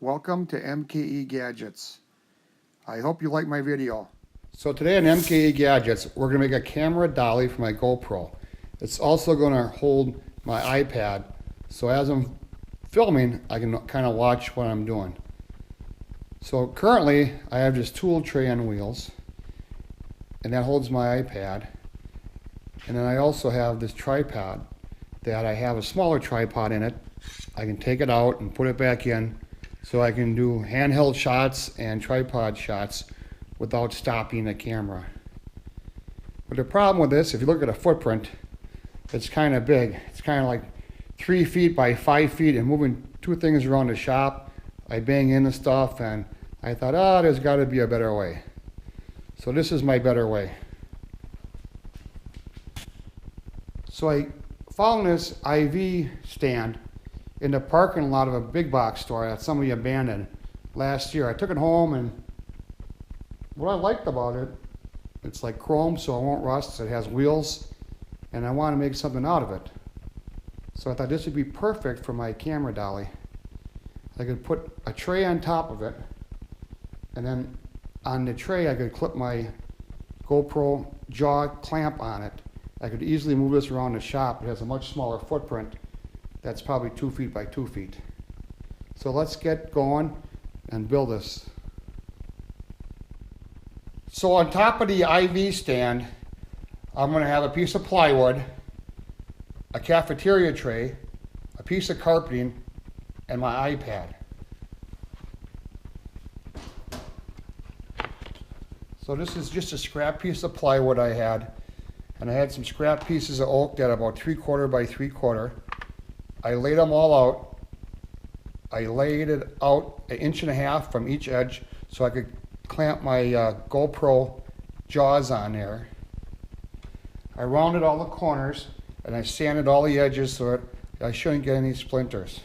Welcome to MKE Gadgets. I hope you like my video. So today on MKE Gadgets, we're going to make a camera dolly for my GoPro. It's also going to hold my iPad, so as I'm filming, I can kind of watch what I'm doing. So currently, I have this tool tray on wheels, and that holds my iPad. And then I also have this tripod that I have a smaller tripod in it. I can take it out and put it back in, so I can do handheld shots and tripod shots without stopping the camera. But the problem with this, if you look at a footprint, it's kind of big. It's kind of like 3 feet by 5 feet, and moving two things around the shop, I bang into stuff, and I thought, there's got to be a better way. So this is my better way. So I found this IV stand in the parking lot of a big box store that somebody abandoned last year. I took it home, and what I liked about it, it's like chrome, so it won't rust. It has wheels, and I want to make something out of it. So I thought this would be perfect for my camera dolly. I could put a tray on top of it, and then on the tray I could clip my GoPro jaw clamp on it. I could easily move this around the shop. It has a much smaller footprint. That's probably 2 feet by 2 feet. So let's get going and build this. So on top of the IV stand, I'm going to have a piece of plywood, a cafeteria tray, a piece of carpeting, and my iPad. So this is just a scrap piece of plywood I had, and I had some scrap pieces of oak that are about 3/4 by 3/4. I laid them all out. I laid it out 1.5 inches from each edge so I could clamp my GoPro jaws on there. I rounded all the corners, and I sanded all the edges so that I shouldn't get any splinters.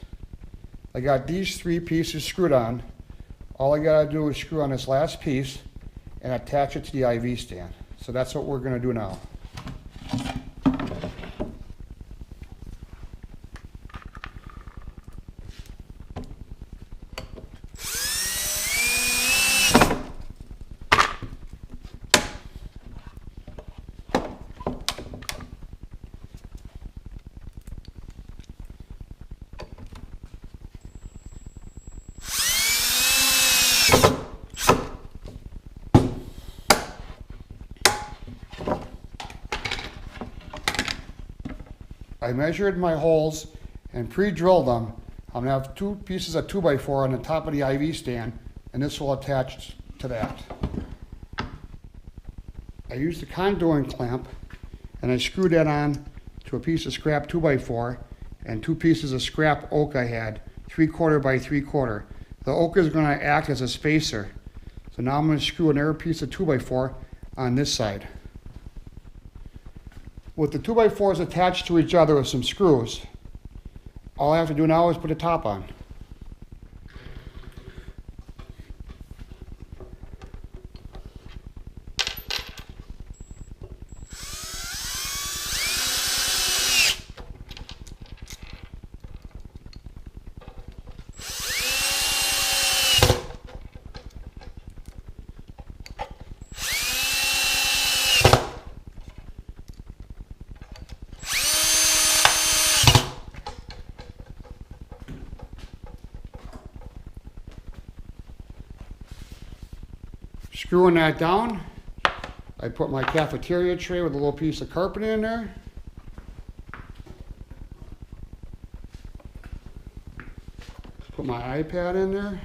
I got these 3 pieces screwed on. All I gotta do is screw on this last piece and attach it to the IV stand. So that's what we're gonna do now. I measured my holes and pre-drilled them. I'm gonna have 2 pieces of 2x4 on the top of the IV stand, and this will attach to that. I used the conduit clamp, and I screwed that on to a piece of scrap 2x4 and 2 pieces of scrap oak I had, 3/4 by 3/4. The oak is gonna act as a spacer. So now I'm gonna screw another piece of 2x4 on this side. With the 2x4s attached to each other with some screws, all I have to do now is put the top on. Screwing that down, I put my cafeteria tray with a little piece of carpet in there. Put my iPad in there.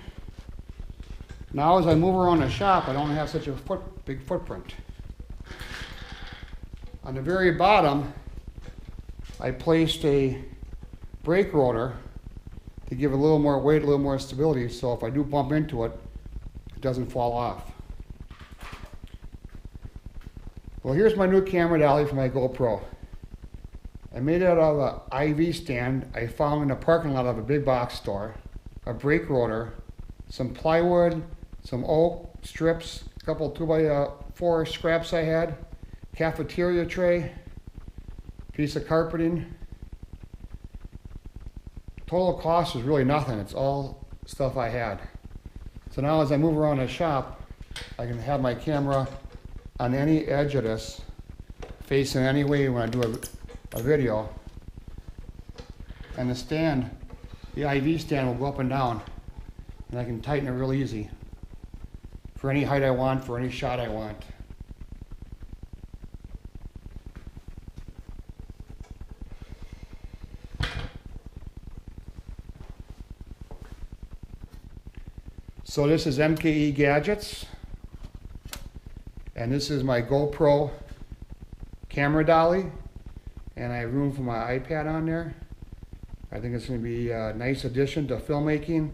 Now as I move around the shop, I don't have such a big footprint. On the very bottom, I placed a brake rotor to give a little more weight, a little more stability, so if I do bump into it, it doesn't fall off. Well, here's my new camera dolly for my GoPro. I made it out of an IV stand I found in the parking lot of a big box store, a brake rotor, some plywood, some oak strips, a couple 2x4 scraps I had, cafeteria tray, piece of carpeting. Total cost is really nothing. It's all stuff I had. So now as I move around the shop, I can have my camera on any edge of this, facing any way when I do a video. And the stand, the IV stand will go up and down, and I can tighten it real easy for any height I want, for any shot I want. So this is MKE Gadgets, and this is my GoPro camera dolly, and I have room for my iPad on there. I think it's going to be a nice addition to filmmaking,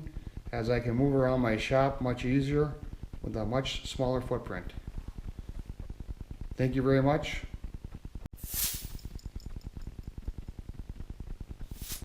as I can move around my shop much easier with a much smaller footprint. Thank you very much.